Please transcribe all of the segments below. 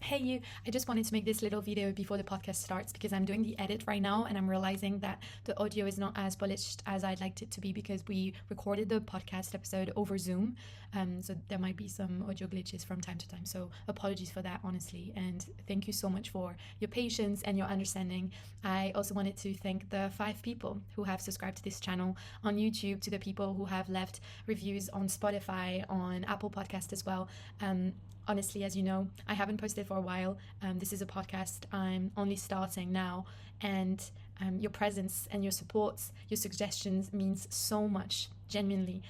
Hey you, I just wanted to make this little video before the podcast starts because I'm doing the edit right now and I'm realizing that the audio is not as polished as I'd liked it to be because we recorded the podcast episode over Zoom. So there might be some audio glitches from time to time. So apologies for that, honestly. And thank you so much for your patience and your understanding. I also wanted to thank the 5 people who have subscribed to this channel on YouTube, to the people who have left reviews on Spotify, on Apple Podcast as well. Honestly, as you know, I haven't posted for a while. This is a podcast I'm only starting now, and your presence and your support, your suggestions means so much, genuinely.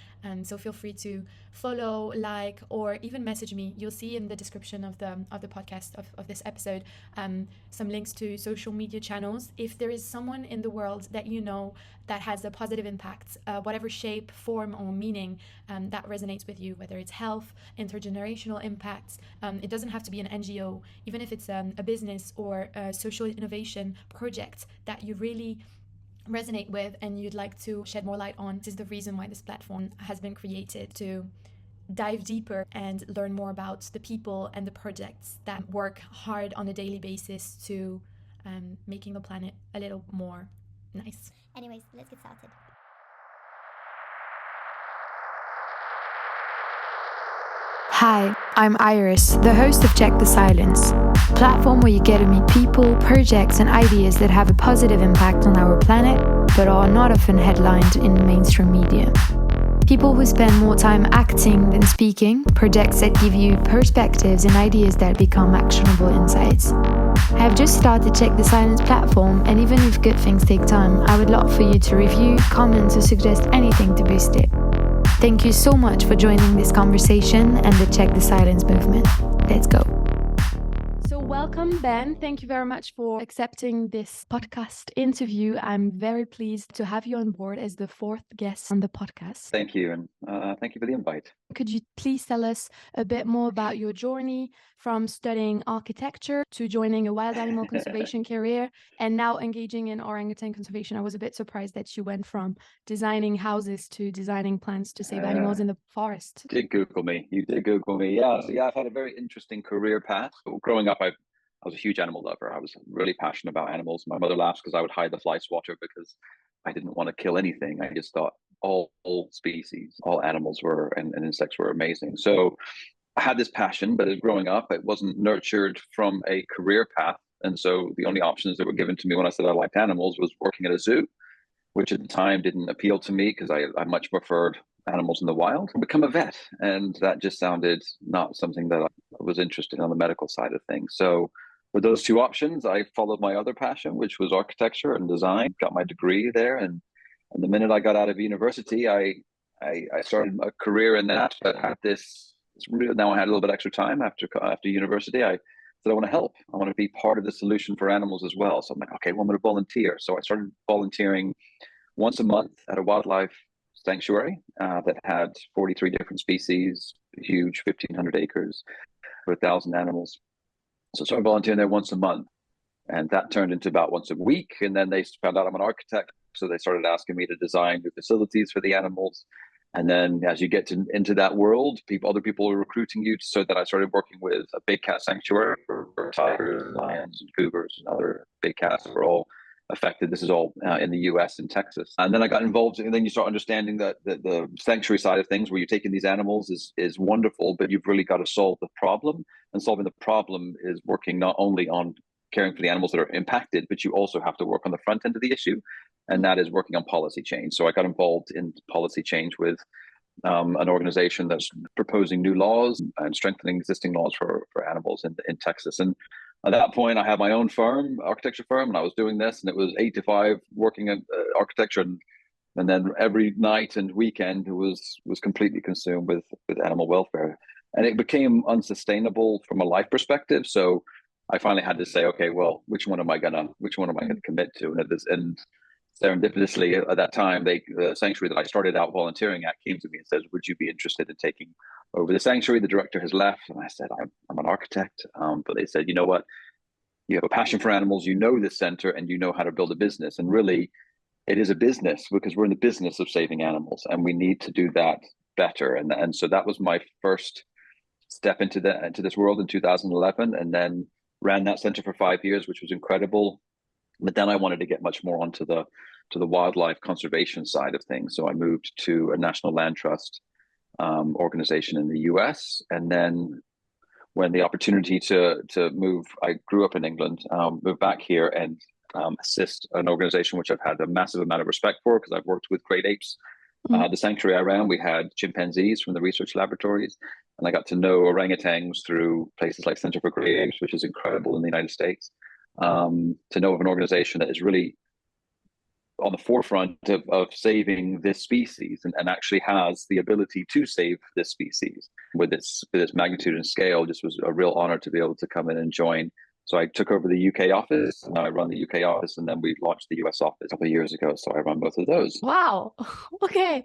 So feel free to follow, like, or even message me. You'll see in the description of the podcast of this episode some links to social media channels. If there is someone in the world that you know that has a positive impact, whatever shape, form, or meaning that resonates with you, whether it's health, intergenerational impacts, it doesn't have to be an NGO, even if it's a business or a social innovation project that you really resonate with and you'd like to shed more light on. This is the reason why this platform has been created, to dive deeper and learn more about the people and the projects that work hard on a daily basis to making the planet a little more nice. Anyways, let's get started. Hi, I'm Iris, the host of Check the Silence, a platform where you get to meet people, projects, and ideas that have a positive impact on our planet, but are not often headlined in the mainstream media. People who spend more time acting than speaking, projects that give you perspectives and ideas that become actionable insights. I have just started Check the Silence platform, and even if good things take time, I would love for you to review, comment, or suggest anything to boost it. Thank you so much for joining this conversation and the Check the Silence movement. Let's go. So welcome, Ben. Thank you very much for accepting this podcast interview. I'm very pleased to have you on board as the 4th guest on the podcast. Thank you, and thank you for the invite. Could you please tell us a bit more about your journey from studying architecture to joining a wild animal conservation career and now engaging in orangutan conservation? I was a bit surprised that you went from designing houses to designing plants to save animals in the forest. You did Google me. Yeah, so I've had a very interesting career path. Growing up, I was a huge animal lover. I was really passionate about animals. My mother laughs because I would hide the fly swatter because I didn't want to kill anything. I just thought all species, all animals were and insects were amazing. So I had this passion, but as growing up, it wasn't nurtured from a career path. And so the only options that were given to me when I said I liked animals was working at a zoo, which at the time didn't appeal to me because I much preferred animals in the wild, and become a vet. And that just sounded not something that I was interested in on the medical side of things. So with those 2 options, I followed my other passion, which was architecture and design, got my degree there. And the minute I got out of university, I started a career in that, but had this now I had a little bit extra time after university. I said, I want to help. I want to be part of the solution for animals as well. So I'm like, okay, well, I'm going to volunteer. So I started volunteering once a month at a wildlife sanctuary that had 43 different species, huge 1,500 acres, 1,000 animals. So I started volunteering there once a month. And that turned into about once a week. And then they found out I'm an architect. So they started asking me to design new facilities for the animals. And then as you get into that world, other people are recruiting you, so that I started working with a big cat sanctuary for tigers, lions, and cougars, and other big cats that were all affected. This is all in the US and Texas. And then I got involved, and then you start understanding that the sanctuary side of things, where you're taking these animals, is wonderful, but you've really got to solve the problem. And solving the problem is working not only on caring for the animals that are impacted, but you also have to work on the front end of the issue, and that is working on policy change. So I got involved in policy change with an organization that's proposing new laws and strengthening existing laws for animals in Texas. And at that point, I had my own architecture firm, and I was doing this, and it was 8 to 5 working in architecture, and then every night and weekend was completely consumed with animal welfare, and it became unsustainable from a life perspective. So I finally had to say, okay, well, which one am I gonna commit to? And serendipitously, at that time, the sanctuary that I started out volunteering at came to me and said, would you be interested in taking over the sanctuary? The director has left. And I said, I'm an architect. But they said, you know what? You have a passion for animals, you know this center, and you know how to build a business. And really, it is a business, because we're in the business of saving animals, and we need to do that better. And so that was my first step into this world in 2011, and then ran that center for 5 years, which was incredible. But then I wanted to get much more onto the wildlife conservation side of things. So I moved to a National Land Trust organization in the US. And then when the opportunity to move, I grew up in England, moved back here and assist an organization which I've had a massive amount of respect for, because I've worked with great apes. The sanctuary I ran, we had chimpanzees from the research laboratories, and I got to know orangutans through places like Center for Great Apes, which is incredible in the United States. To know of an organization that is really on the forefront of saving this species, and actually has the ability to save this species with its magnitude and scale, just was a real honor to be able to come in and join. So I took over the UK office, and I run the UK office, and then we launched the US office a couple of years ago. So I run both of those. Wow. Okay.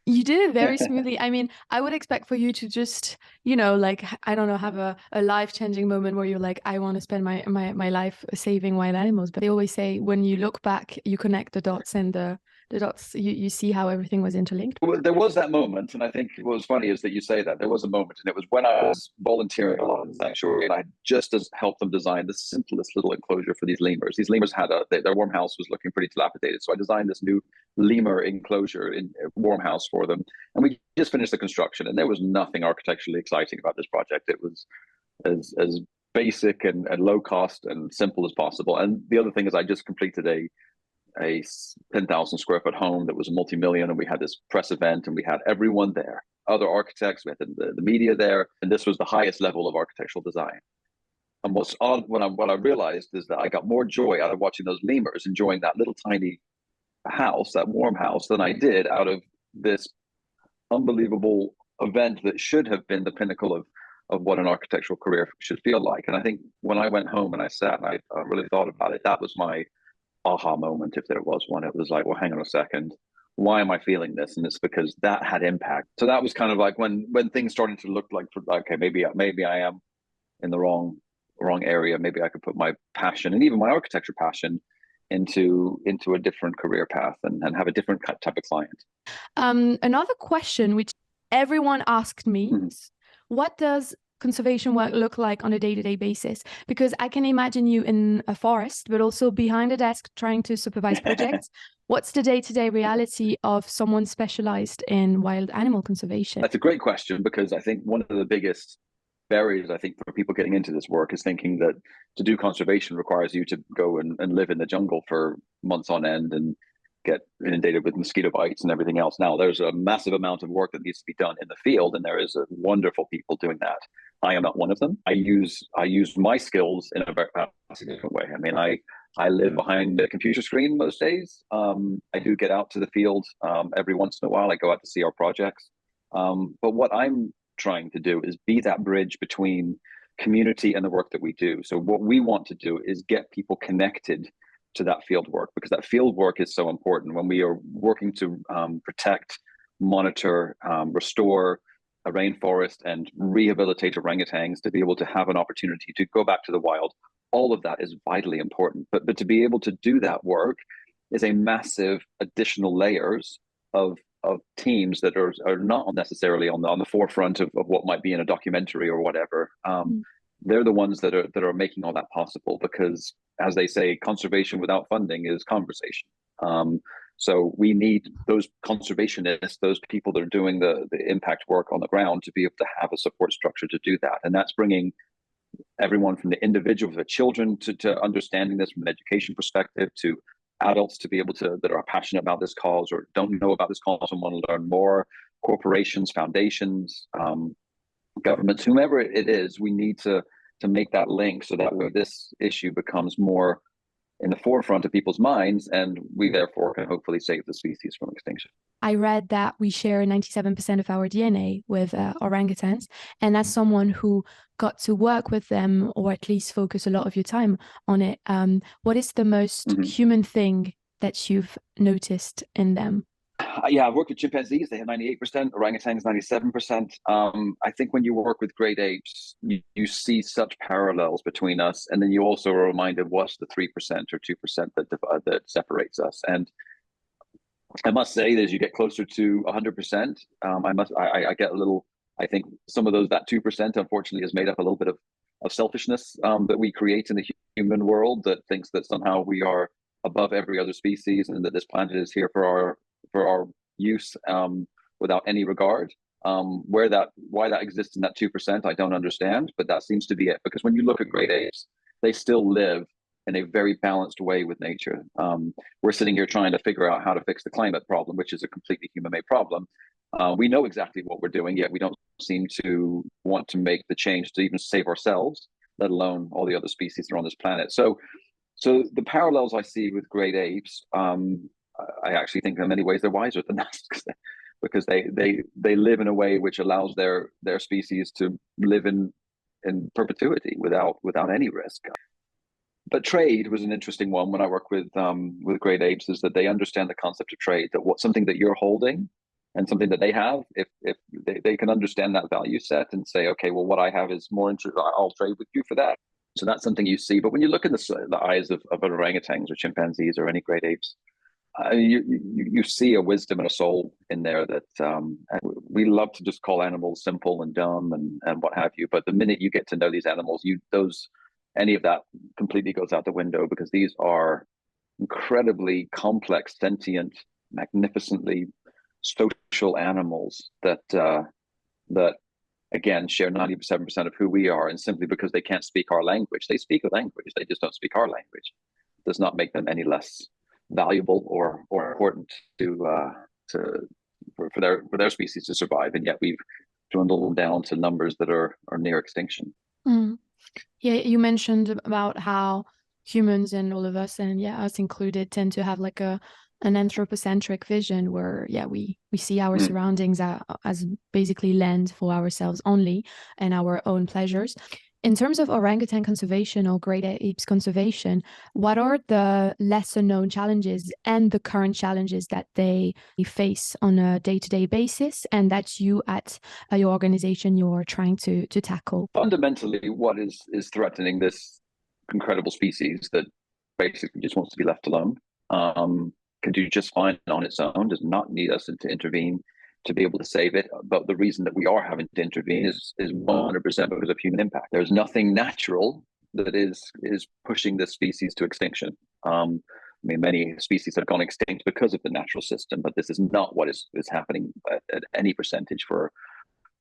You did it very smoothly. I mean, I would expect for you to just, like, I don't know, have a life-changing moment where you're like, I want to spend my life saving wild animals. But they always say when you look back, you connect the dots, and the dots, you see how everything was interlinked. Well, there was that moment, and I think what was funny is that you say that there was a moment, and it was when I was volunteering a lot in the sanctuary, and I just helped them design the simplest little enclosure for these lemurs. These lemurs had their warm house was looking pretty dilapidated, so I designed this new lemur enclosure in a warm house for them, and we just finished the construction. And there was nothing architecturally exciting about this project. It was as basic and low cost and simple as possible. And the other thing is, I just completed a 10,000 square foot home that was a multi-million, and we had this press event, and we had everyone there, other architects, we had the media there, and this was the highest level of architectural design. And what's odd, what I realized is that I got more joy out of watching those lemurs enjoying that little tiny house, that warm house, than I did out of this unbelievable event that should have been the pinnacle of what an architectural career should feel like. And I think when I went home and I sat and I really thought about it, that was my aha moment, if there was one. It was like, well, hang on a second, why am I feeling this? And it's because that had impact. So that was kind of like when things started to look like, okay, maybe I am in the wrong area. Maybe I could put my passion and even my architecture passion into a different career path and have a different type of client. Another question which everyone asked me is, what does conservation work look like on a day-to-day basis? Because I can imagine you in a forest, but also behind a desk trying to supervise projects. What's the day-to-day reality of someone specialized in wild animal conservation? That's a great question, because I think one of the biggest barriers, I think, for people getting into this work is thinking that to do conservation requires you to go and live in the jungle for months on end and get inundated with mosquito bites and everything else. Now, there's a massive amount of work that needs to be done in the field, and there is wonderful people doing that. I am not one of them. I use my skills in a very different way. I mean, I live behind a computer screen most days. I do get out to the field every once in a while. I go out to see our projects. But what I'm trying to do is be that bridge between community and the work that we do. So what we want to do is get people connected to that field work, because that field work is so important when we are working to protect, monitor, restore a rainforest and rehabilitate orangutans to be able to have an opportunity to go back to the wild. All of that is vitally important. But to be able to do that work is a massive additional layers of teams that are not necessarily on the forefront of what might be in a documentary or whatever. They're the ones that are making all that possible, because, as they say, conservation without funding is conversation. So we need those conservationists, those people that are doing the impact work on the ground, to be able to have a support structure to do that. And that's bringing everyone from the individual, the children, to understanding this from an education perspective, to adults to be able to, that are passionate about this cause or don't know about this cause and want to learn more, corporations, foundations, governments, whomever it is. We need to make that link so that this issue becomes more in the forefront of people's minds, and we therefore can hopefully save the species from extinction. I read that we share 97% of our DNA with orangutans, and as someone who got to work with them, or at least focus a lot of your time on it, what is the most human thing that you've noticed in them? Yeah, I've worked with chimpanzees. They have 98%, orangutans 97%. I think when you work with great apes, you see such parallels between us, and then you also are reminded what's the 3% or 2% that separates us. And I must say that as you get closer to 100%, I get a little I think some of that 2% unfortunately is made up a little bit of selfishness that we create in the human world, that thinks that somehow we are above every other species and that this planet is here for our use without any regard. Why that exists in that 2%, I don't understand, but that seems to be it. Because when you look at great apes, they still live in a very balanced way with nature. We're sitting here trying to figure out how to fix the climate problem, which is a completely human-made problem. We know exactly what we're doing, yet we don't seem to want to make the change to even save ourselves, let alone all the other species that are on this planet. So the parallels I see with great apes, I actually think in many ways they're wiser than us, because they live in a way which allows their species to live in perpetuity without any risk. But trade was an interesting one when I work with great apes, is that they understand the concept of trade, that something that you're holding and something that they have, if they can understand that value set and say, okay, well, what I have is more interesting, I'll trade with you for that. So that's something you see. But when you look in the eyes of orangutans or chimpanzees or any great apes, you see a wisdom and a soul in there that we love to just call animals simple and dumb and what have you. But the minute you get to know these animals, any of that completely goes out the window, because these are incredibly complex, sentient, magnificently social animals that again share 97% of who we are. And simply because they can't speak our language, they speak a language, they just don't speak our language, does not make them any less valuable or important for their species to survive. And yet we've dwindled down to numbers that are near extinction. Yeah, you mentioned about how humans and all of us, and us included, tend to have like an anthropocentric vision where we see our surroundings as basically land for ourselves only and our own pleasures. In terms of orangutan conservation or great apes conservation, what are the lesser known challenges and the current challenges that they face on a day-to-day basis, and that you at your organization you're trying to tackle? Fundamentally, what is threatening this incredible species that basically just wants to be left alone, can do just fine on its own, does not need us to intervene to be able to save it. But the reason that we are having to intervene is 100% because of human impact. There's nothing natural that is pushing this species to extinction. I mean, many species have gone extinct because of the natural system, but this is not what is happening at any percentage for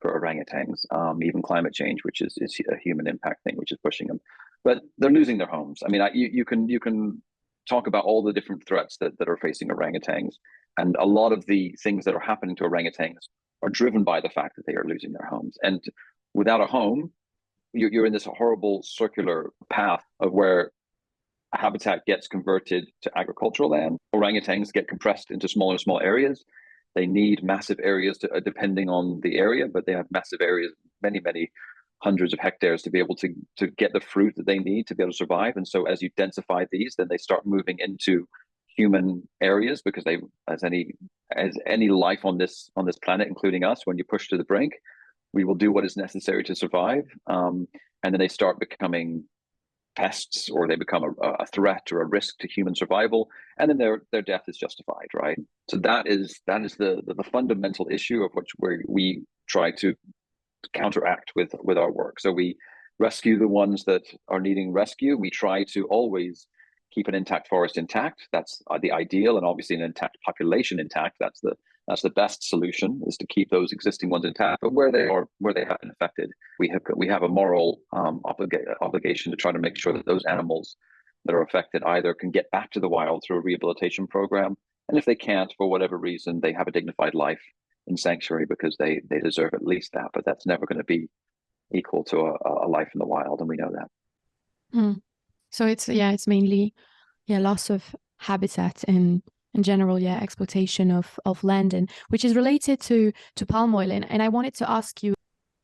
orangutans. Even climate change, which is a human impact thing, which is pushing them. But they're losing their homes. I mean, you can talk about all the different threats that are facing orangutans. And a lot of the things that are happening to orangutans are driven by the fact that they are losing their homes. And without a home, you're in this horrible circular path of where a habitat gets converted to agricultural land. Orangutans get compressed into smaller and smaller areas. They need massive areas depending on the area, but they have massive areas, many, many hundreds of hectares, to be able to get the fruit that they need to be able to survive. And so as you densify these, then they start moving into human areas, because as any life on this planet, including us, when you push to the brink, we will do what is necessary to survive. And then they start becoming pests, or they become a threat or a risk to human survival, and then their death is justified, right? So that is the fundamental issue of which we try to counteract with our work. So we rescue the ones that are needing rescue. We try to always keep an intact forest intact. That's the ideal, and obviously an intact population intact. That's the best solution, is to keep those existing ones intact. But where they have been affected, we have a moral obligation to try to make sure that those animals that are affected either can get back to the wild through a rehabilitation program, and if they can't for whatever reason, they have a dignified life in sanctuary, because they deserve at least that. But that's never going to be equal to a life in the wild, and we know that. So it's mainly loss of habitat and in general exploitation of land, and which is related to palm oil, and I wanted to ask you,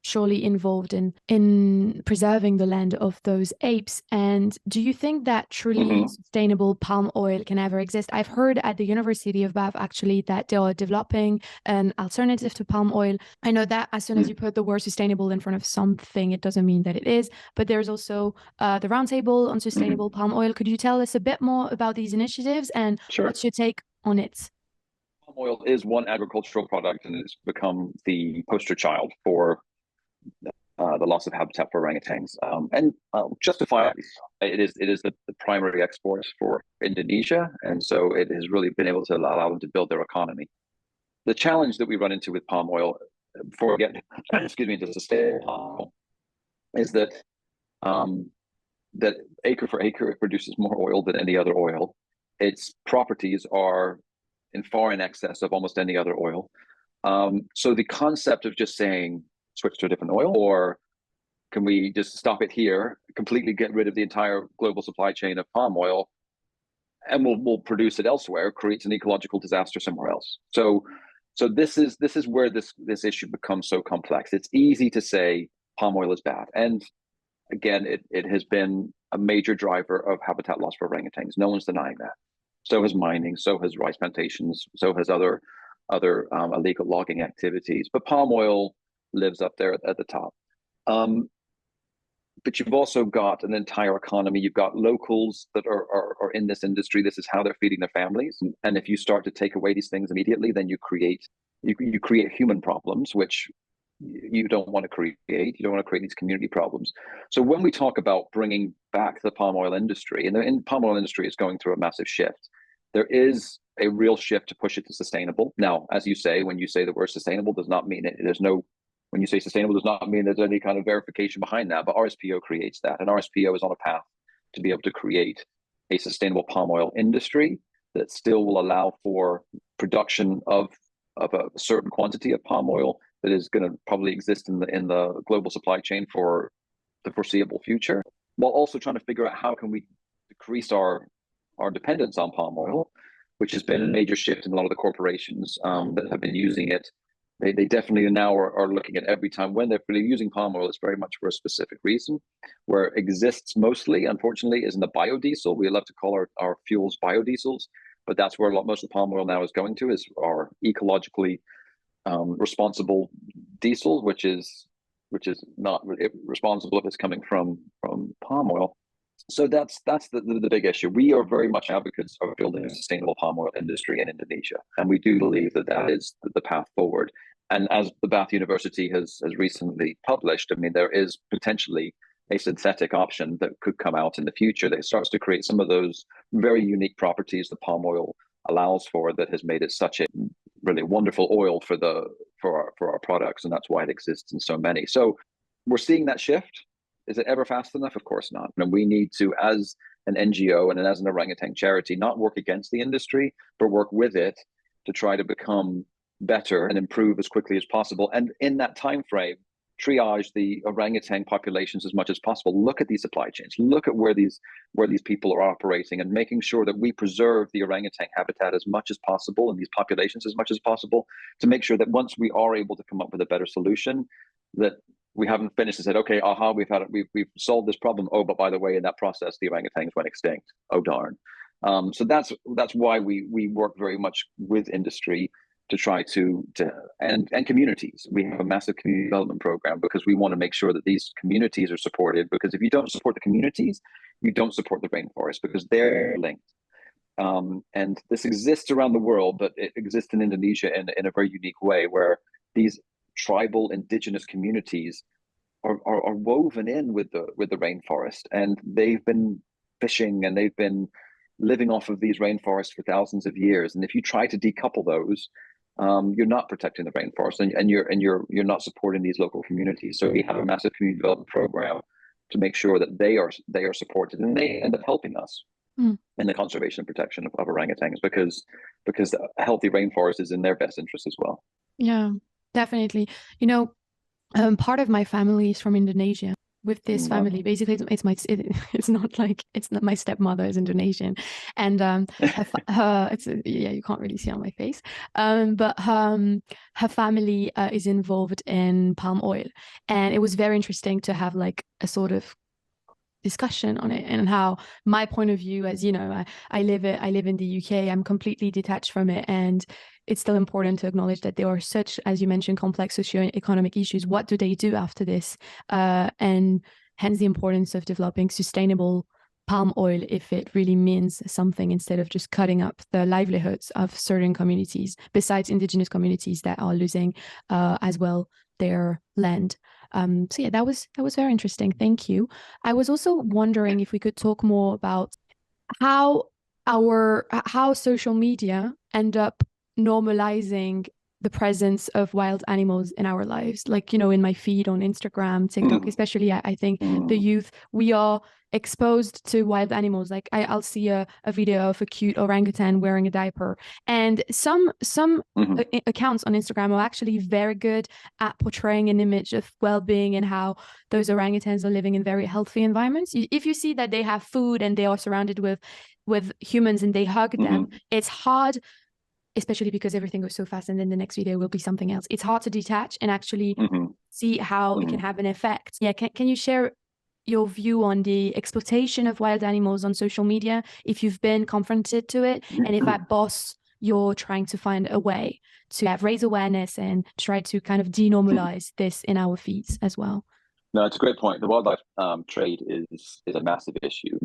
surely involved in preserving the land of those apes, and do you think that truly sustainable palm oil can ever exist? I've heard at the University of Bath actually that they are developing an alternative to palm oil. I know that as soon as you put the word sustainable in front of something, it doesn't mean that it is, but there's also the Roundtable on Sustainable Palm Oil. Could you tell us a bit more about these initiatives and Sure. what's your take on it? Palm oil is one agricultural product, and it's become the poster child for the loss of habitat for orangutans, and justifiably so. It is the primary export for Indonesia, and so it has really been able to allow them to build their economy. The challenge that we run into with palm oil, before we get to sustainable palm oil, is that that acre for acre it produces more oil than any other oil. Its properties are far in excess of almost any other oil. So the concept of just saying switch to a different oil, or can we just stop it here, completely get rid of the entire global supply chain of palm oil, and we'll produce it elsewhere, creates an ecological disaster somewhere else. So this is where this issue becomes so complex. It's easy to say palm oil is bad, and again, it has been a major driver of habitat loss for orangutans. No one's denying that. So has mining, so has rice plantations, so has other illegal logging activities. But palm oil lives up there at the top. But you've also got an entire economy. You've got locals that are in this industry. This is how they're feeding their families. And if you start to take away these things immediately, then you create human problems, which you don't want to create. You don't want to create these community problems. So when we talk about bringing back the palm oil industry, and the palm oil industry is going through a massive shift, there is a real shift to push it to sustainable. Now, as you say, when you say the word sustainable, does not mean it. When you say sustainable, does not mean there's any kind of verification behind that. But RSPO creates that, and RSPO is on a path to be able to create a sustainable palm oil industry that still will allow for production of a certain quantity of palm oil that is going to probably exist in the global supply chain for the foreseeable future, while also trying to figure out how can we decrease our dependence on palm oil, which has been a major shift in a lot of the corporations that have been using it. They definitely now are looking at every time when they're really using palm oil, it's very much for a specific reason. Where it exists mostly, unfortunately, is in the biodiesel. We love to call our fuels biodiesels, but that's where most of the palm oil now is going to, is our ecologically responsible diesel, which is not responsible if it's coming from palm oil. So that's the big issue. We are very much advocates of building a sustainable palm oil industry in Indonesia, and we do believe that is the path forward. And as the Bath University has recently published, I mean, there is potentially a synthetic option that could come out in the future that starts to create some of those very unique properties that palm oil allows for, that has made it such a really wonderful oil for our products, and that's why it exists in so many. So we're seeing that shift. Is it ever fast enough? Of course not. And we need to, as an NGO and as an orangutan charity, not work against the industry, but work with it to try to become better and improve as quickly as possible. And in that time frame, triage the orangutan populations as much as possible. Look at these supply chains. Look at where these people are operating, and making sure that we preserve the orangutan habitat as much as possible and these populations as much as possible, to make sure that once we are able to come up with a better solution, that we haven't finished and said, okay, we've solved this problem. Oh, but by the way, in that process, the orangutans went extinct. Oh, darn. So that's why we work very much with industry to try and communities. We have a massive community development program because we want to make sure that these communities are supported, because if you don't support the communities, you don't support the rainforest, because they're linked. And this exists around the world, but it exists in Indonesia in a very unique way, where these tribal indigenous communities are woven in with the rainforest, and they've been fishing and they've been living off of these rainforests for thousands of years. And if you try to decouple those, you're not protecting the rainforest, and you're not supporting these local communities. So we have a massive community development program to make sure that they are supported, and they end up helping us in the conservation and protection of orangutans, because a healthy rainforest is in their best interest as well. Yeah, definitely. Part of my family is from Indonesia. With this family, basically, it's not my stepmother is Indonesian, and you can't really see on my face, but her family is involved in palm oil, and it was very interesting to have like a sort of discussion on it, and how my point of view, as you know, I live in the UK, I'm completely detached from it, and it's still important to acknowledge that there are such, as you mentioned, complex socio-economic issues. What do they do after this? And hence the importance of developing sustainable palm oil if it really means something, instead of just cutting up the livelihoods of certain communities, besides indigenous communities that are losing as well their land. So yeah, that was very interesting. Thank you. I was also wondering if we could talk more about how social media end up normalizing the presence of wild animals in our lives. Like, in my feed on Instagram, TikTok, especially, I think the youth, we are exposed to wild animals. Like I'll see a video of a cute orangutan wearing a diaper, and some accounts on Instagram are actually very good at portraying an image of well-being and how those orangutans are living in very healthy environments. If you see that they have food and they are surrounded with humans and they hug them, it's hard, especially because everything goes so fast, and then the next video will be something else. It's hard to detach and actually see how it can have an effect. Yeah, can you share your view on the exploitation of wild animals on social media, if you've been confronted to it, and if at BOS you're trying to find a way to raise awareness and try to kind of denormalize this in our feeds as well? No, it's a great point. The wildlife trade is a massive issue.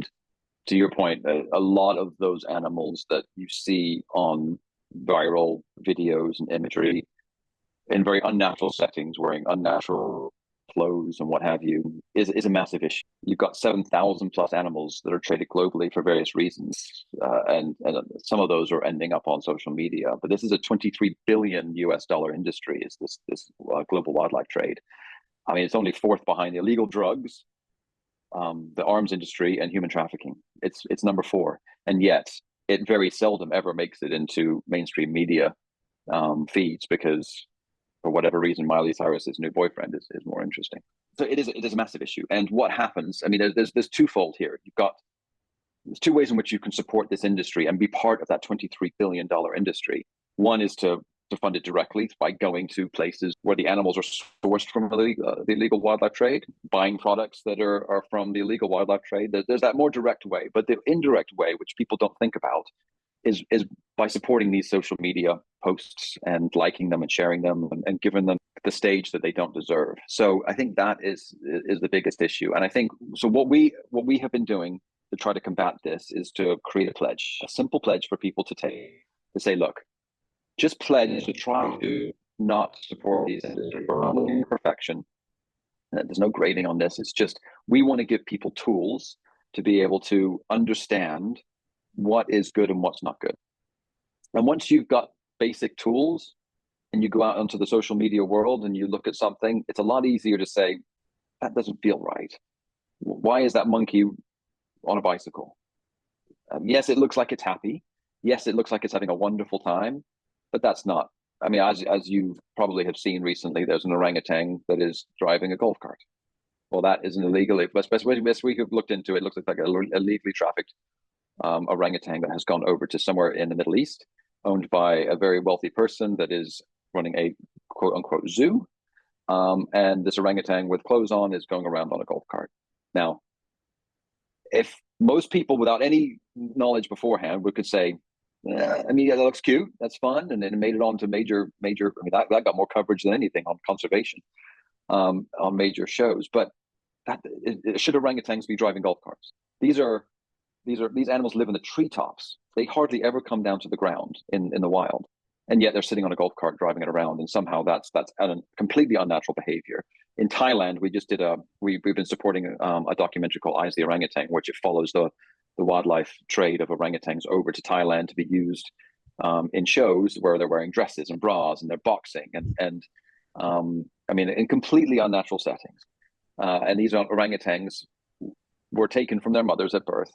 To your point, a lot of those animals that you see on viral videos and imagery in very unnatural settings, wearing unnatural clothes and what have you, is a massive issue. You've got 7,000 plus animals that are traded globally for various reasons, and some of those are ending up on social media. But this is a $23 billion US industry. Is this global wildlife trade? I mean, it's only fourth behind illegal drugs, the arms industry, and human trafficking. It's number 4, and yet it very seldom ever makes it into mainstream media feeds, because for whatever reason, Miley Cyrus's new boyfriend is more interesting. So it is a massive issue. And what happens? I mean, there's twofold here. There's 2 ways in which you can support this industry and be part of that $23 billion industry. One is to fund it directly by going to places where the animals are sourced from the illegal wildlife trade, buying products that are from the illegal wildlife trade. There's that more direct way, but the indirect way, which people don't think about, is by supporting these social media posts and liking them and sharing them and giving them the stage that they don't deserve. So I think that is the biggest issue. And I think so. What we have been doing to try to combat this is to create a pledge, a simple pledge for people to take, to say, look, just pledge to try to not support these industries. We're not looking for perfection. There's no grading on this. It's just, we want to give people tools to be able to understand what is good and what's not good. And once you've got basic tools and you go out into the social media world and you look at something, it's a lot easier to say, that doesn't feel right. Why is that monkey on a bicycle? Yes, it looks like it's happy. Yes, it looks like it's having a wonderful time. But that's not. I mean, as you probably have seen recently, there's an orangutan that is driving a golf cart. Well, that is an illegal. As we have looked into it, looks like a illegally trafficked orangutan that has gone over to somewhere in the Middle East, owned by a very wealthy person that is running a quote unquote zoo. And this orangutan with clothes on is going around on a golf cart. Now, if most people without any knowledge beforehand could say, I mean, that looks cute, that's fun, and then it made it on to major. I mean, that got more coverage than anything on conservation, on major shows. But should orangutans be driving golf carts? These animals live in the treetops. They hardly ever come down to the ground in the wild, and yet they're sitting on a golf cart driving it around. And somehow that's a completely unnatural behavior. In Thailand, we've been supporting a documentary called Eyes the Orangutan, which it follows the wildlife trade of orangutans over to Thailand to be used in shows where they're wearing dresses and bras and they're boxing and I mean, in completely unnatural settings. And these orangutans were taken from their mothers at birth,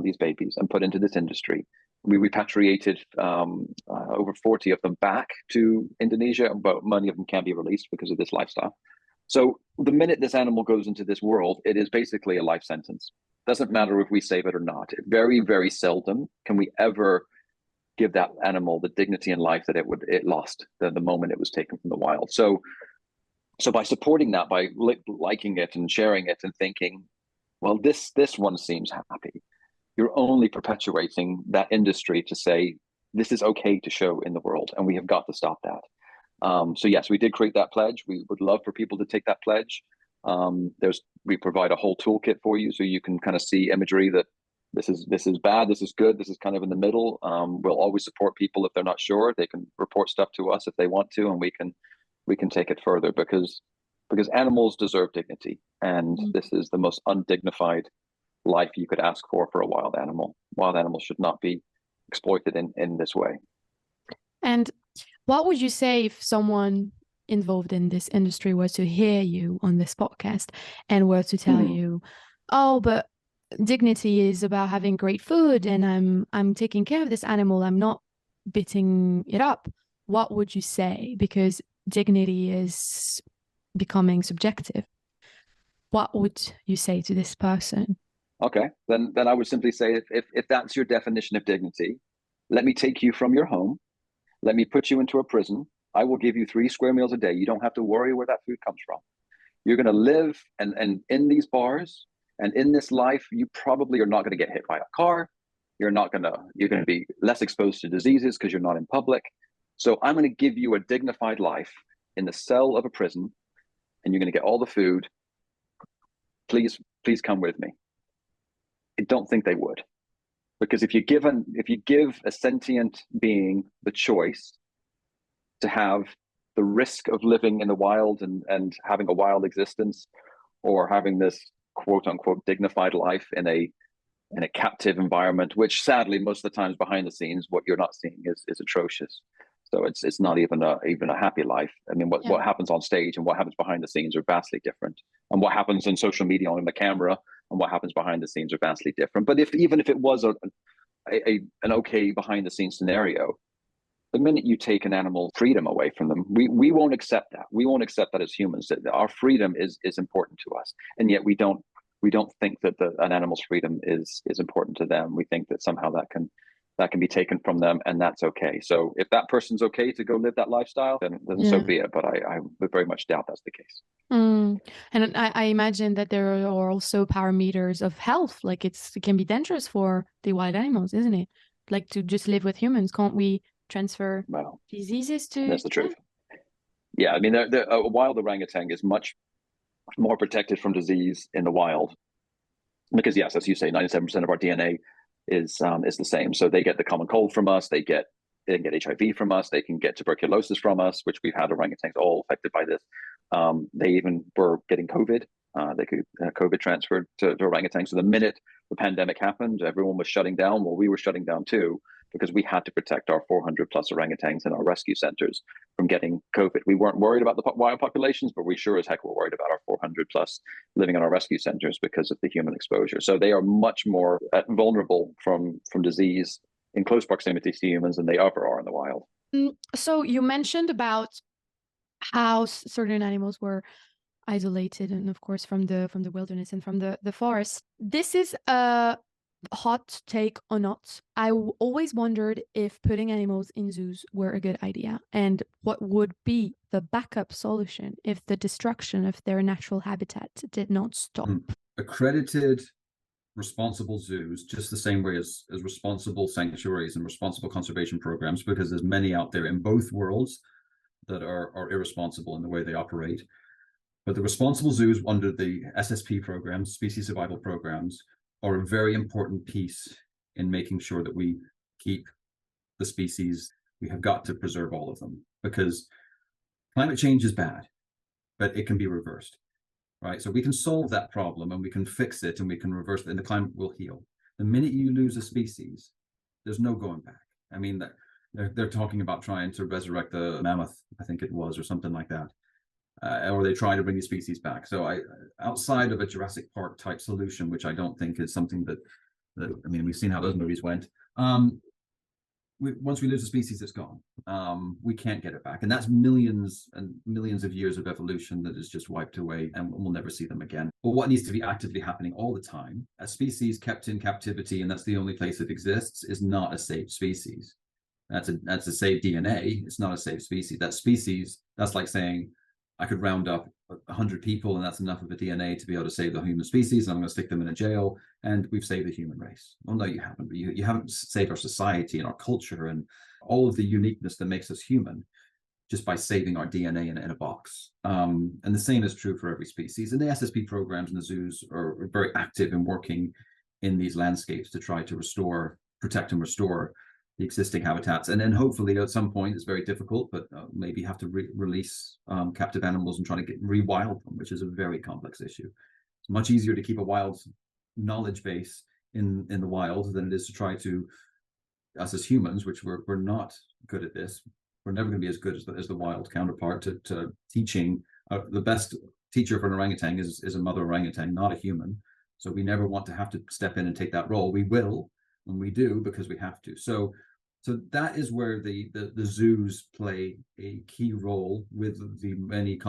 these babies, and put into this industry. We repatriated over 40 of them back to Indonesia, but many of them can't be released because of this lifestyle. So the minute this animal goes into this world, it is basically a life sentence. Doesn't matter if we save it or not. Very, very seldom can we ever give that animal the dignity and life that it lost the moment it was taken from the wild. So by supporting that, by liking it and sharing it and thinking, well, this one seems happy, you're only perpetuating that industry to say this is okay to show in the world, and we have got to stop that. So yes, we did create that pledge. We would love for people to take that pledge. We provide a whole toolkit for you, so you can kind of see imagery that this is bad, this is good, this is kind of in the middle. We'll always support people if they're not sure. They can report stuff to us if they want to, and we can take it further, because animals deserve dignity, and this is the most undignified life you could ask for a wild animal. Wild animals should not be exploited in this way. And what would you say if someone involved in this industry were to hear you on this podcast and were to tell you, oh, but dignity is about having great food, and I'm taking care of this animal, I'm not beating it up? What would you say? Because dignity is becoming subjective. What would you say to this person? Okay, then I would simply say, if that's your definition of dignity, let me take you from your home. Let me put you into a prison. I will give you 3 square meals a day. You don't have to worry where that food comes from. You're going to live and in these bars and in this life, you probably are not going to get hit by a car. You're going to be less exposed to diseases because you're not in public. So I'm going to give you a dignified life in the cell of a prison, and you're going to get all the food. Please come with me. I don't think they would. Because if you give a sentient being the choice to have the risk of living in the wild and having a wild existence, or having this quote unquote dignified life in a captive environment, which sadly most of the times behind the scenes what you're not seeing is atrocious. So it's not even a happy life. I mean, what happens on stage and what happens behind the scenes are vastly different, and what happens on social media on the camera and what happens behind the scenes are vastly different. But even if it was an okay behind the scenes scenario, the minute you take an animal's freedom away from them, we won't accept that. We won't accept that as humans. That our freedom is important to us, and yet we don't think that an animal's freedom is important to them. We think that somehow that can be taken from them, and that's okay. So if that person's okay to go live that lifestyle, then so be it. But I would very much doubt that's the case. And I imagine that there are also parameters of health. Like it can be dangerous for the wild animals, isn't it? Like to just live with humans. Can't we transfer diseases to? That's the truth. Yeah, I mean, a wild orangutan is much more protected from disease in the wild, because yes, as you say, 97% of our DNA is the same. So they get the common cold from us. They can get HIV from us. They can get tuberculosis from us, which we've had orangutans all affected by this. They even were getting COVID. COVID transferred to orangutans. So the minute the pandemic happened, everyone was shutting down. Well, we were shutting down too, because we had to protect our 400 plus orangutans in our rescue centers from getting COVID. We weren't worried about the wild populations, but we sure as heck were worried about our 400 plus living in our rescue centers because of the human exposure. So they are much more vulnerable from disease in close proximity to humans than they ever are in the wild. So you mentioned about how certain animals were isolated, and of course from the wilderness and from the forest. This is a hot take or not. I always wondered if putting animals in zoos were a good idea, and what would be the backup solution if the destruction of their natural habitat did not stop. Accredited responsible zoos, just the same way as responsible sanctuaries and responsible conservation programs, because there's many out there in both worlds that are irresponsible in the way they operate. But the responsible zoos under the SSP programs, species survival programs, are a very important piece in making sure that we keep the species. We have got to preserve all of them, because climate change is bad, but it can be reversed, right? So we can solve that problem and we can fix it and we can reverse it, and the climate will heal. The minute you lose a species, there's no going back. I mean, they're talking about trying to resurrect the mammoth, I think it was, or something like that. Or they try to bring the species back. So outside of a Jurassic Park type solution, which I don't think is something that I mean, we've seen how those movies went. Once we lose a species, it's gone. We can't get it back. And that's millions and millions of years of evolution that is just wiped away, and we'll never see them again. But what needs to be actively happening all the time, a species kept in captivity, and that's the only place it exists, is not a safe species. That's a safe DNA. It's not a safe species. That species, that's like saying, I could round up 100 people and that's enough of a DNA to be able to save the human species, and I'm going to stick them in a jail and we've saved the human race. Well, no, you haven't. But you haven't saved our society and our culture and all of the uniqueness that makes us human just by saving our DNA in a box. And the same is true for every species. And the SSP programs and the zoos are very active in working in these landscapes to try to protect and restore the existing habitats. And then hopefully at some point, it's very difficult, but maybe have to release captive animals and try to rewild them, which is a very complex issue. It's much easier to keep a wild knowledge base in the wild than it is to try to, us as humans, which we're not good at this. We're never going to be as good as the wild counterpart to teaching. The best teacher for an orangutan is a mother orangutan, not a human. So we never want to have to step in and take that role. We will, and we do because we have to. So that is where the zoos play a key role with the many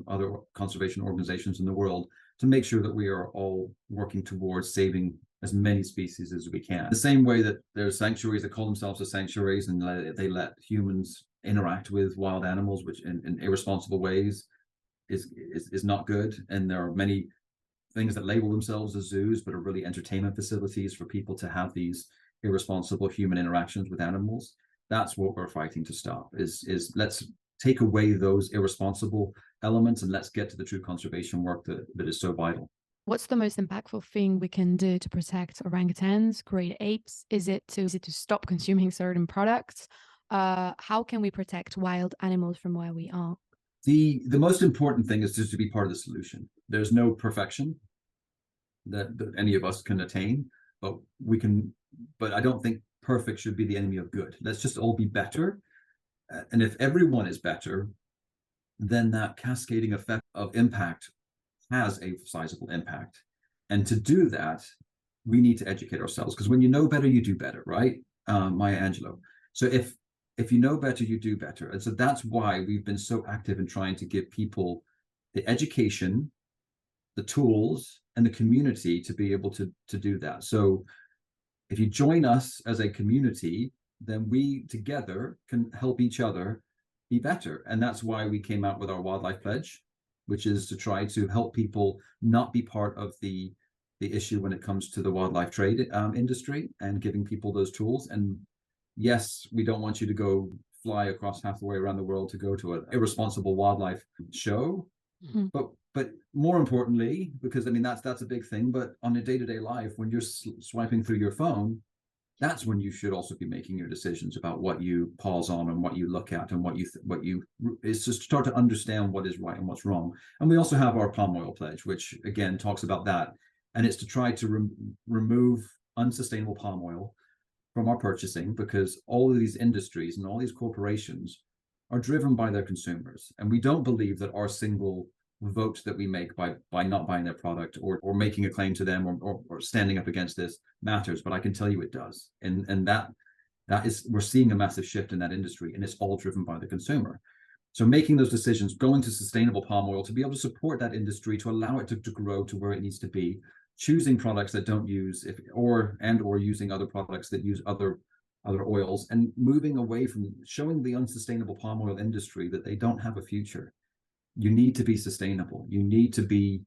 other conservation organizations in the world to make sure that we are all working towards saving as many species as we can. The same way that there's sanctuaries that call themselves as sanctuaries and they let humans interact with wild animals, which in irresponsible ways is not good. And there are many things that label themselves as zoos, but are really entertainment facilities for people to have these irresponsible human interactions with animals. That's what we're fighting to stop, is let's take away those irresponsible elements and let's get to the true conservation work that is so vital. What's the most impactful thing we can do to protect orangutans, great apes? Is it to stop consuming certain products? How can we protect wild animals from where we are? The most important thing is just to be part of the solution. There's no perfection that any of us can attain, but I don't think perfect should be the enemy of good. Let's just all be better. And if everyone is better, then that cascading effect of impact has a sizable impact. And to do that, we need to educate ourselves, because when you know better, you do better, right? Maya Angelou. So if you know better, you do better. And so that's why we've been so active in trying to give people the education, the tools, and the community to be able to do that. So if you join us as a community, then we together can help each other be better. And that's why we came out with our wildlife pledge, which is to try to help people not be part of the issue when it comes to the wildlife trade industry, and giving people those tools. And yes, we don't want you to go fly across half the way around the world to go to an irresponsible wildlife show. Mm-hmm. But more importantly, because I mean that's a big thing, but on a day-to-day life, when you're swiping through your phone, that's when you should also be making your decisions about what you pause on and what you look at and what you is just start to understand what is right and what's wrong. And we also have our palm oil pledge, which again talks about that, and it's to try to remove unsustainable palm oil from our purchasing, because all of these industries and all these corporations are driven by their consumers, and we don't believe that our single vote that we make by not buying their product or making a claim to them or standing up against this matters. But I can tell you it does, and that is, we're seeing a massive shift in that industry, and it's all driven by the consumer. So making those decisions, going to sustainable palm oil to be able to support that industry, to allow it to grow to where it needs to be, choosing products that don't use or using other products that use other oils, and moving away from showing the unsustainable palm oil industry that they don't have a future. You need to be sustainable. You need to be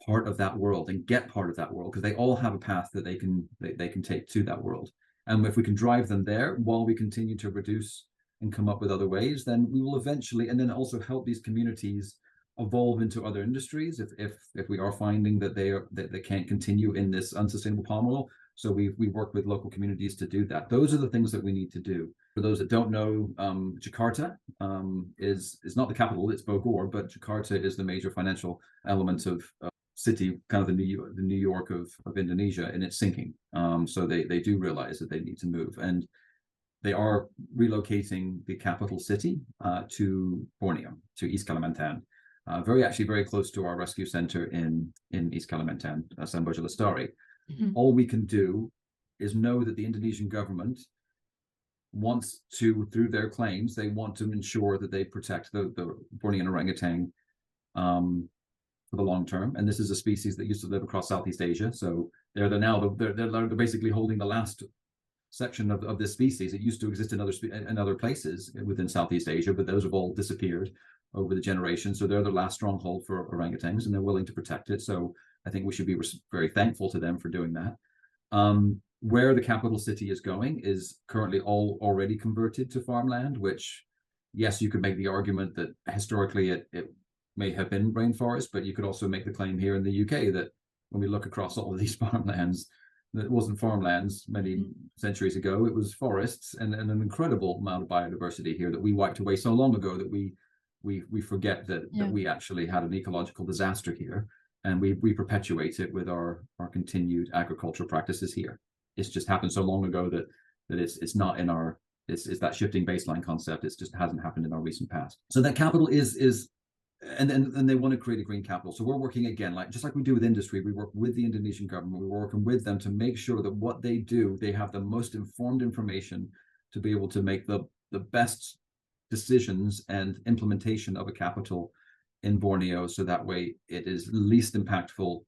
part of that world and get part of that world, because they all have a path that they can take to that world. And if we can drive them there while we continue to reduce and come up with other ways, then we will eventually, and then also help these communities evolve into other industries if we are finding that they can't continue in this unsustainable palm oil. So we work with local communities to do that. Those are the things that we need to do. For those that don't know, Jakarta is not the capital, it's Bogor, but Jakarta is the major financial element of city, kind of the New York of Indonesia, and it's sinking. So they do realize that they need to move, and they are relocating the capital city to Borneo, to East Kalimantan. Very close to our rescue center in East Kalimantan, Samboja Lestari. Mm-hmm. All we can do is know that the Indonesian government wants to, through their claims, they want to ensure that they protect the Bornean orangutan for the long term. And this is a species that used to live across Southeast Asia. So they're basically holding the last section of this species. It used to exist in other places within Southeast Asia, but those have all disappeared over the generations. So they're the last stronghold for orangutans, and they're willing to protect it. So I think we should be very thankful to them for doing that. Where the capital city is going is currently already converted to farmland, which, yes, you could make the argument that historically it may have been rainforest, but you could also make the claim here in the UK that when we look across all of these farmlands, It wasn't farmlands many centuries ago. It was forests and an incredible amount of biodiversity here that we wiped away so long ago that we forget that we actually had an ecological disaster here, and we perpetuate it with our continued agricultural practices here. It's just happened so long ago that it's not in our, it's that shifting baseline concept. It just hasn't happened in our recent past. So that capital is and they want to create a green capital. So we're working again, just like we do with industry, we work with the Indonesian government. We're working with them to make sure that what they do, they have the most informed information to be able to make the best decisions and implementation of a capital in Borneo, so that way it is least impactful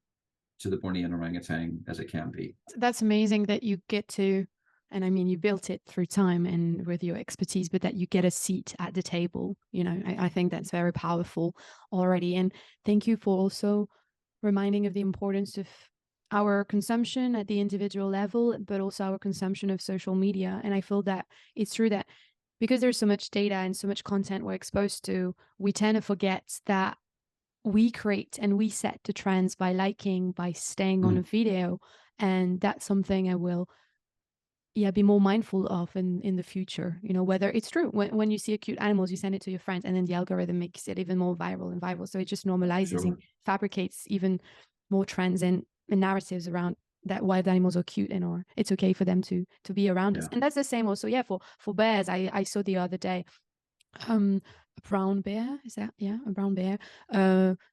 to the Bornean orangutan as it can be. That's amazing that you get to, and I mean, you built it through time and with your expertise, but that you get a seat at the table. I think that's very powerful already. And thank you for also reminding of the importance of our consumption at the individual level, but also our consumption of social media. And I feel that it's true that because there's so much data and so much content we're exposed to, we tend to forget that we create and we set the trends by liking, by staying on a video. And that's something I will be more mindful of in the future, whether it's true. When you see a cute animals, you send it to your friends, and then the algorithm makes it even more viral and viral. So it just normalizes and fabricates even more trends and narratives around that wild animals are cute and or it's okay for them to be around us. And that's the same also, for bears. I saw the other day a brown bear, a brown bear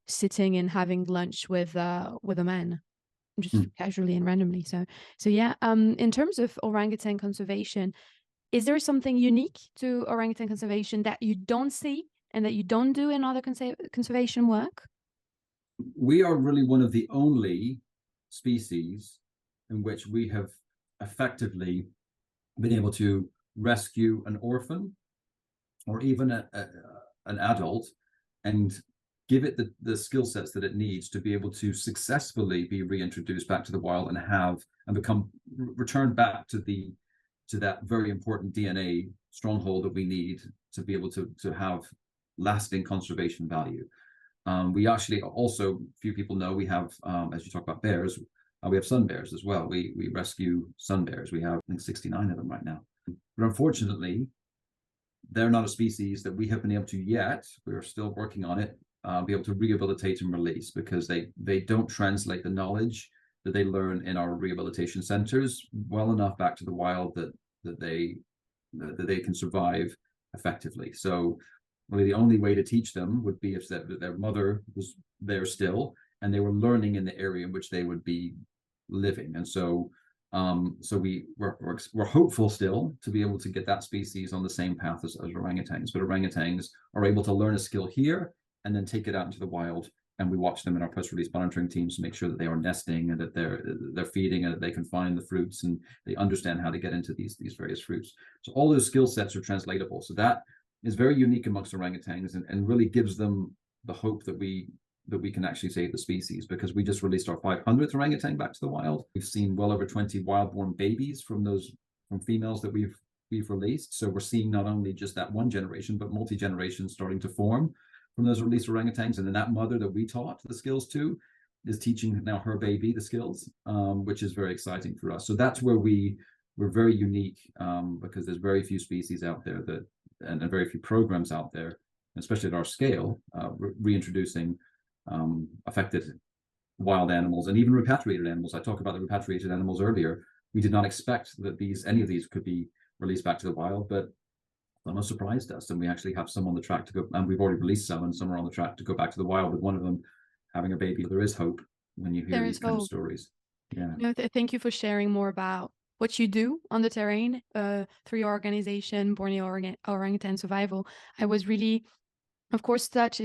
sitting and having lunch with a man, just casually and randomly. So in terms of orangutan conservation, is there something unique to orangutan conservation that you don't see and that you don't do in other conservation work? We are really one of the only species in which we have effectively been able to rescue an orphan or even an adult and give it the skill sets that it needs to be able to successfully be reintroduced back to the wild and become returned back to that very important DNA stronghold that we need to be able to have lasting conservation value. We actually also, few people know, we have, as you talk about bears, we have sun bears as well. We rescue sun bears. We have, I think, 69 of them right now. But unfortunately, they're not a species that we have been able to yet, we're still working on it, be able to rehabilitate and release, because they don't translate the knowledge that they learn in our rehabilitation centers well enough back to the wild that they can survive effectively. So really the only way to teach them would be if their mother was there still and they were learning in the area in which they would be living. And so we're hopeful still to be able to get that species on the same path as orangutans. But orangutans are able to learn a skill here and then take it out into the wild. And we watch them in our post-release monitoring teams to make sure that they are nesting and that they're feeding and that they can find the fruits and they understand how to get into these various fruits. So all those skill sets are translatable. So that is very unique amongst orangutans and really gives them the hope that we can actually save the species, because we just released our 500th orangutan back to the wild. We've seen well over 20 wild-born babies from females that we've released. So we're seeing not only just that one generation, but multi-generations starting to form from those released orangutans. And then that mother that we taught the skills to is teaching now her baby the skills, which is very exciting for us. So that's where we're very unique, because there's very few species out there and very few programs out there, especially at our scale, reintroducing affected wild animals and even repatriated animals. I talked about the repatriated animals earlier. We did not expect that any of these could be released back to the wild, but some surprised us, and we actually have some on the track to go, and we've already released some, and some are on the track to go back to the wild with one of them having a baby. There is hope when you hear these kind of stories. Yeah. No, thank you for sharing more about what you do on the terrain through your organization, Borneo Orangutan Survival. I was really, of course, touched.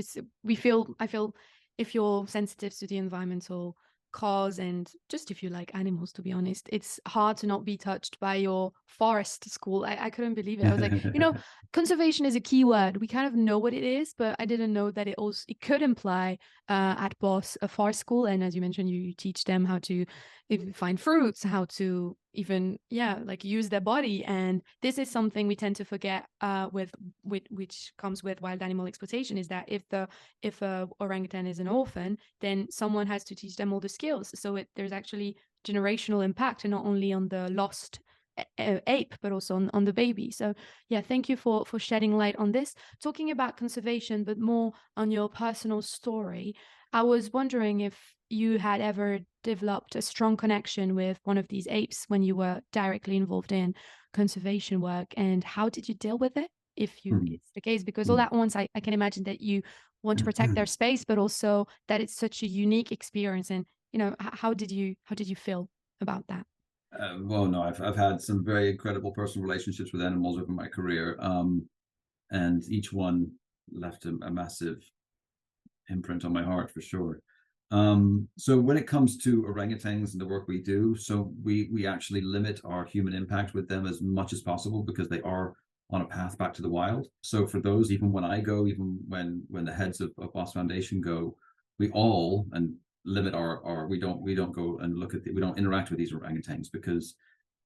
I feel if you're sensitive to the environmental cause and just if you like animals, to be honest, it's hard to not be touched by your forest school. I couldn't believe it. I was like, conservation is a key word. We kind of know what it is, but I didn't know that it could imply at BOS a forest school. And as you mentioned, you teach them how to find fruits, how to even use their body. And this is something we tend to forget with which comes with wild animal exploitation, is that if a orangutan is an orphan, then someone has to teach them all the skills. So there's actually generational impact, and not only on the lost ape, but also on the baby. So yeah, thank you for shedding light on this. Talking about conservation, but more on your personal story, I was wondering if you had ever developed a strong connection with one of these apes when you were directly involved in conservation work, and how did you deal with it, if it's the case? Because all at once, I can imagine that you want to protect their space, but also that it's such a unique experience. And how did you feel about that? Well, no, I've had some very incredible personal relationships with animals over my career, and each one left a massive imprint on my heart, for sure. So when it comes to orangutans and the work we do, so we actually limit our human impact with them as much as possible, because they are on a path back to the wild. So for those, even when I go, even when the heads of BOS Foundation go, we all limit our we don't go and we don't interact with these orangutans, because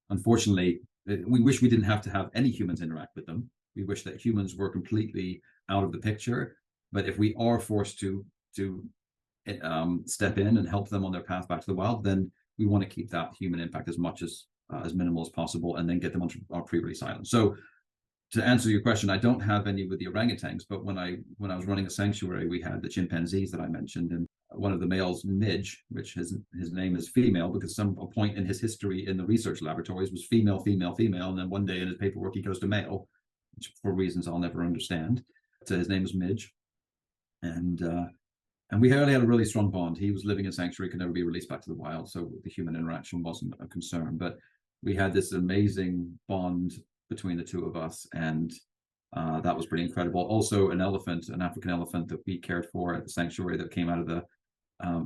unfortunately we wish we didn't have to have any humans interact with them. We wish that humans were completely out of the picture. But if we are forced to step in and help them on their path back to the wild, then we want to keep that human impact as much as minimal as possible, and then get them on pre-release islands. So to answer your question, I don't have any with the orangutans, but when I was running a sanctuary, we had the chimpanzees that I mentioned, and one of the males, Midge, which his name is female, because some point in his history in the research laboratories was female, female, female, and then one day in his paperwork he goes to male, which for reasons I'll never understand. So his name is Midge, and we only had a really strong bond. He was living in sanctuary, could never be released back to the wild, so the human interaction wasn't a concern. But we had this amazing bond between the two of us, and that was pretty incredible. Also, an African elephant that we cared for at the sanctuary, that came out of the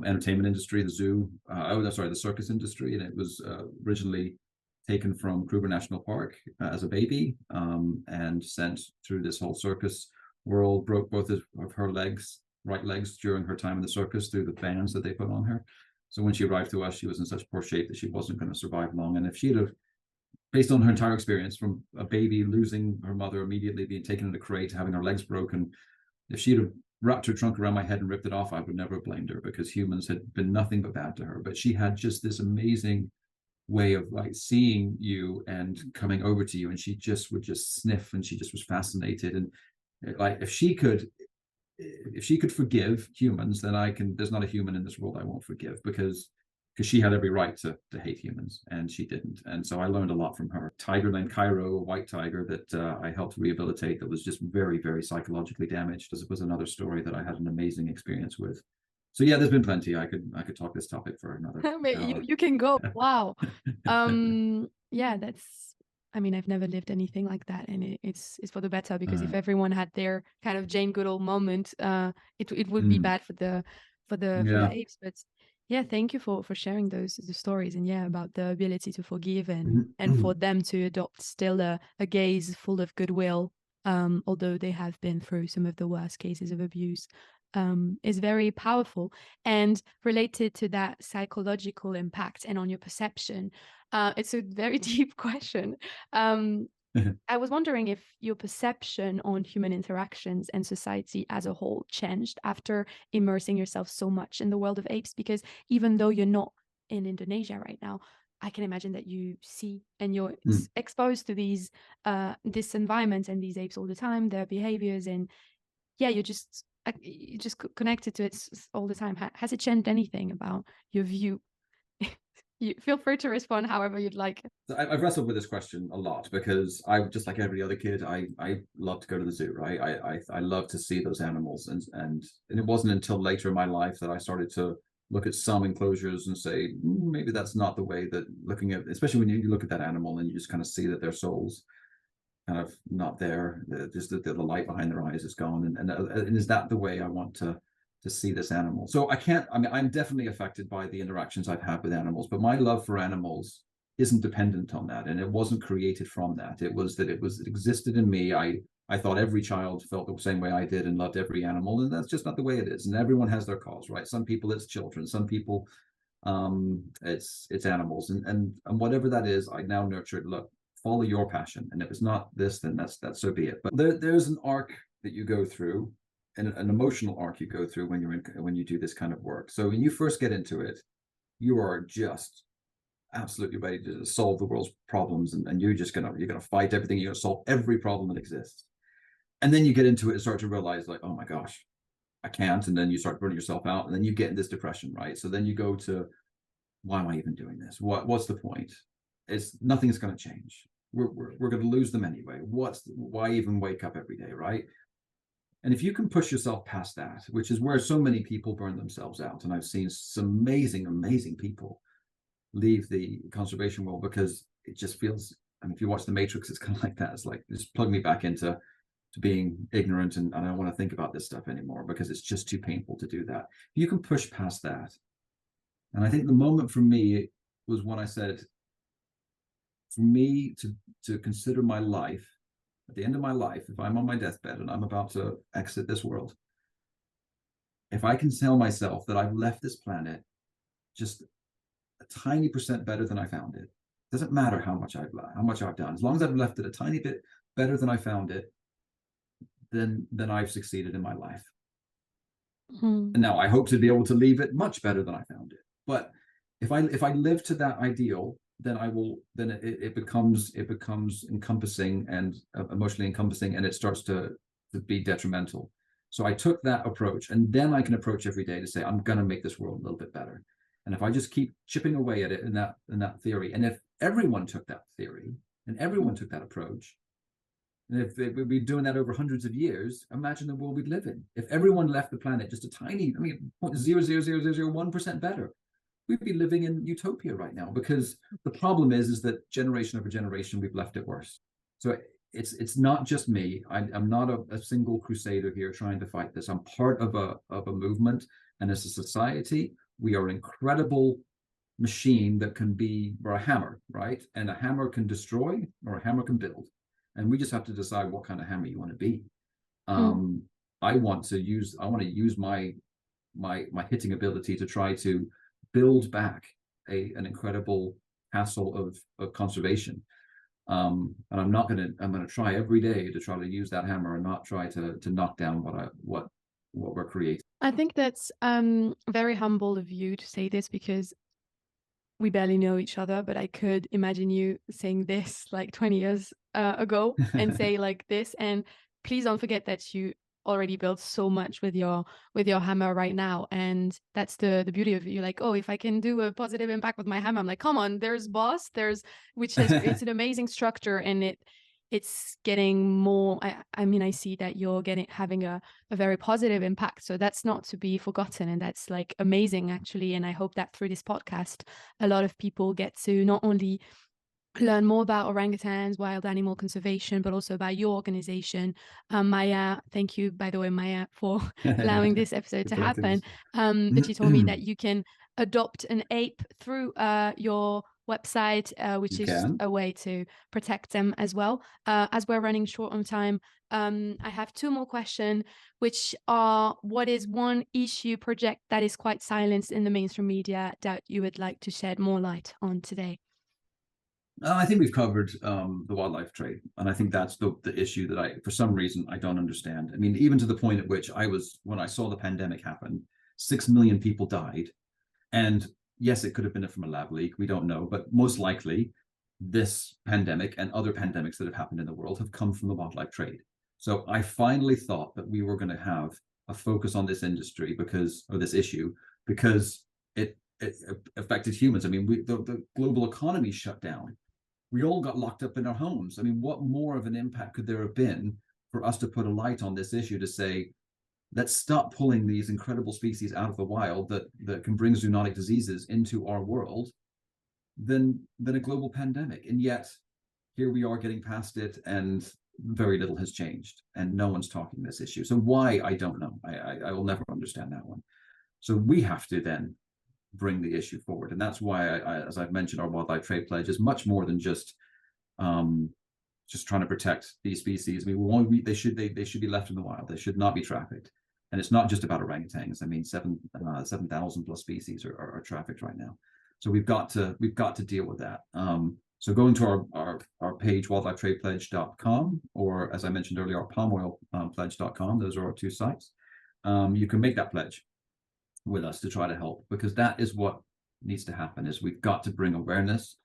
entertainment industry, the zoo, the circus industry, and it was originally taken from Kruger National Park as a baby, and sent through this whole circus world. Broke both of her right legs during her time in the circus through the bands that they put on her. So when she arrived to us, she was in such poor shape that she wasn't going to survive long. And if she'd have, based on her entire experience from a baby losing her mother, immediately being taken in a crate, having her legs broken, if she'd have wrapped her trunk around my head and ripped it off, I would never have blamed her, because humans had been nothing but bad to her. But she had just this amazing way of like seeing you and coming over to you, and she just would just sniff, and she just was fascinated. And like if she could forgive humans, then there's not a human in this world I won't forgive, because she had every right to hate humans, and she didn't. And so I learned a lot from her. Tiger named Cairo, a white tiger that I helped rehabilitate, that was just very, very psychologically damaged. It was another story that I had an amazing experience with. So yeah, there's been plenty. I could talk this topic for another hour. You can go. Wow. Yeah, I've never lived anything like that, and it's for the better, because if everyone had their kind of Jane Goodall moment, it would be bad for the apes. But yeah, thank you for sharing the stories, and about the ability to forgive and for them to adopt still a gaze full of goodwill, although they have been through some of the worst cases of abuse, is very powerful. And related to that psychological impact and on your perception, it's a very deep question. I was wondering if your perception on human interactions and society as a whole changed after immersing yourself so much in the world of apes, because even though you're not in Indonesia right now, I can imagine that you see and you're exposed to these this environment and these apes all the time, their behaviors, and you're just connected to it all the time. Has it changed anything about your view? You feel free to respond however you'd like. I've wrestled with this question a lot, because I, just like every other kid, I love to go to the zoo, right? I love to see those animals, and it wasn't until later in my life that I started to look at some enclosures and say, maybe that's not the way that looking at, especially when you look at that animal and you just kind of see that their soul's kind of not there, just the light behind their eyes is gone, and is that the way I want to see this animal? So I'm definitely affected by the interactions I've had with animals, but my love for animals isn't dependent on that, and it wasn't created from that. It existed in me. I thought every child felt the same way I did and loved every animal, and that's just not the way it is. And everyone has their cause, right? Some people it's children, some people it's animals, and whatever that is, I now nurture it. Look, follow your passion, and if it's not this, then that's so be it. But there's an arc that you go through, and an emotional arc you go through when you do this kind of work. So when you first get into it, you are just absolutely ready to solve the world's problems, and you're gonna fight everything, you're gonna solve every problem that exists. And then you get into it and start to realize, like, oh my gosh, I can't. And then you start burning yourself out, and then you get in this depression, right? So then you go to, why am I even doing this? What's the point? It's nothing's going to change. We're going to lose them anyway. Why even wake up every day, right? And if you can push yourself past that, which is where so many people burn themselves out, and I've seen some amazing people leave the conservation world because it just feels, I mean, if you watch The Matrix, it's kind of like that. It's like, just plug me back into being ignorant, and I don't want to think about this stuff anymore because it's just too painful to do that. You can push past that. And I think the moment for me was when I said, for me to consider my life, at the end of my life, if I'm on my deathbed and I'm about to exit this world, if I can tell myself that I've left this planet just a tiny percent better than I found it, doesn't matter how much I've done, as long as I've left it a tiny bit better than I found it, then I've succeeded in my life. And now I hope to be able to leave it much better than I found it. But if I live to that ideal, then it becomes encompassing and emotionally encompassing, and it starts to be detrimental. So I took that approach, and then I can approach every day to say, I'm going to make this world a little bit better. And if I just keep chipping away at it in that theory, and if everyone took that theory and everyone took that approach, and if we'd be doing that over hundreds of years, imagine the world we'd live in. If everyone left the planet just a tiny, 0.00001% better, we'd be living in utopia right now. Because the problem is that generation over generation, we've left it worse. So it's not just me. I'm not a single crusader here trying to fight this. I'm part of a movement, and as a society, we are an incredible machine that can be, we're a hammer, right? And a hammer can destroy, or a hammer can build. And we just have to decide what kind of hammer you want to be. I want to use my hitting ability to try to build back an incredible castle of conservation. And I'm going to try every day to try to use that hammer and not try to knock down what we're creating. I think that's very humble of you to say this, because we barely know each other, but I could imagine you saying this like 20 years ago and say like this. And please don't forget that you already built so much with your hammer right now. And that's the beauty of it. You're like, oh, if I can do a positive impact with my hammer, I'm like, come on, there's BOS, it's an amazing structure, and it's getting more. I mean, I see that you're having a very positive impact. So that's not to be forgotten. And that's like amazing, actually. And I hope that through this podcast, a lot of people get to not only learn more about orangutans, wild animal conservation, but also about your organization. Maya, thank you, by the way, Maya, for allowing this episode to happen. But you told me that you can adopt an ape through your website, which is a way to protect them as well. As we're running short on time, I have two more questions, which are, what is one issue project that is quite silenced in the mainstream media that you would like to shed more light on today? I think we've covered the wildlife trade, and I think that's the issue that for some reason, I don't understand. I mean, even to the point at which when I saw the pandemic happen, 6 million people died, and yes, it could have been from a lab leak, we don't know, but most likely this pandemic and other pandemics that have happened in the world have come from the wildlife trade. So I finally thought that we were going to have a focus on this industry this issue because it affected humans. I mean, the global economy shut down. We all got locked up in our homes. I mean, what more of an impact could there have been for us to put a light on this issue to say, let's stop pulling these incredible species out of the wild that can bring zoonotic diseases into our world than a global pandemic. And yet here we are getting past it, and very little has changed, and no one's talking this issue. So why, I don't know. I will never understand that one. So we have to then bring the issue forward. And that's why, as I've mentioned, our wildlife trade pledge is much more than just trying to protect these species. I mean, they should be left in the wild. They should not be trafficked. And it's not just about orangutans. I mean, 7,000 plus species are trafficked right now. So we've got to deal with that. So going to our page, wildlifetradepledge.com, or as I mentioned earlier, our palmoilpledge.com. Those are our two sites. You can make that pledge with us to try to help, because that is what needs to happen is we've got to bring awareness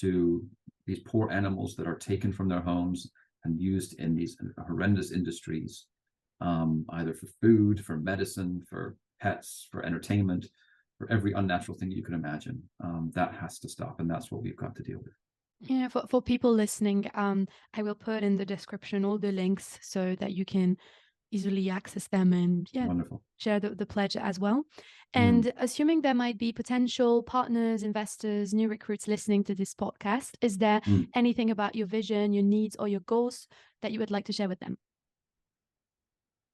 to these poor animals that are taken from their homes and used in these horrendous industries, either for food, for medicine, for pets, for entertainment, for every unnatural thing you can imagine. That has to stop, and that's what we've got to deal with. Yeah, for people listening, I will put in the description all the links so that you can easily access them and Wonderful. Share the pledge as well. And assuming there might be potential partners, investors, new recruits listening to this podcast, is there anything about your vision, your needs, or your goals that you would like to share with them?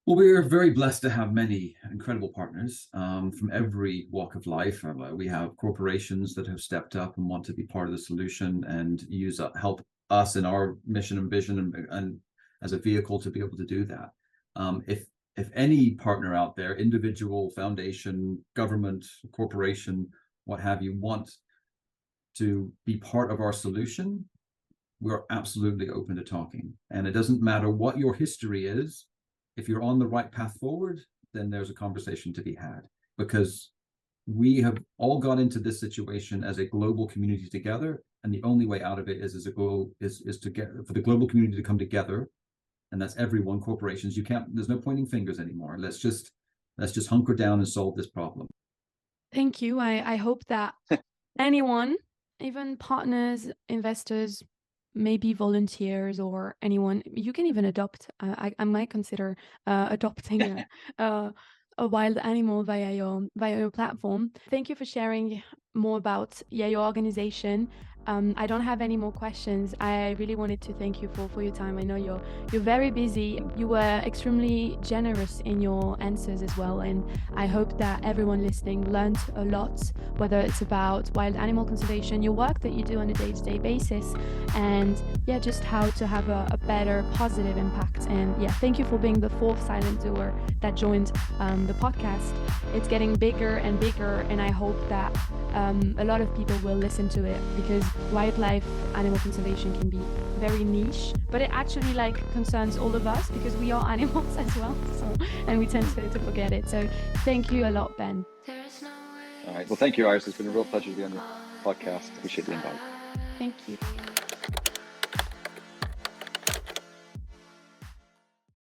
Well, we are very blessed to have many incredible partners from every walk of life. We have corporations that have stepped up and want to be part of the solution and help us in our mission and vision and as a vehicle to be able to do that. If any partner out there, individual, foundation, government, corporation, what have you, want to be part of our solution, we're absolutely open to talking. And it doesn't matter what your history is. If you're on the right path forward, then there's a conversation to be had, because we have all got into this situation as a global community together, and the only way out of it is to get for the global community to come together, and that's everyone, corporations. There's no pointing fingers anymore. Let's just hunker down and solve this problem. Thank you. I hope that anyone, even partners, investors, maybe volunteers or anyone, you can even adopt. I might consider adopting a wild animal via your platform. Thank you for sharing more about your organization. I don't have any more questions. I really wanted to thank you for your time. I know you're very busy. You were extremely generous in your answers as well, and I hope that everyone listening learned a lot, whether it's about wild animal conservation, your work that you do on a day-to-day basis, and just how to have a better positive impact. And thank you for being the fourth silent doer that joined the podcast. It's getting bigger and bigger, and I hope that a lot of people will listen to it, because wildlife animal conservation can be very niche, but it actually concerns all of us because we are animals as well, and we tend to forget it. So thank you a lot, Ben. All right, well, thank you, Iris. It's been a real pleasure to be on your podcast. Appreciate the invite. Thank you.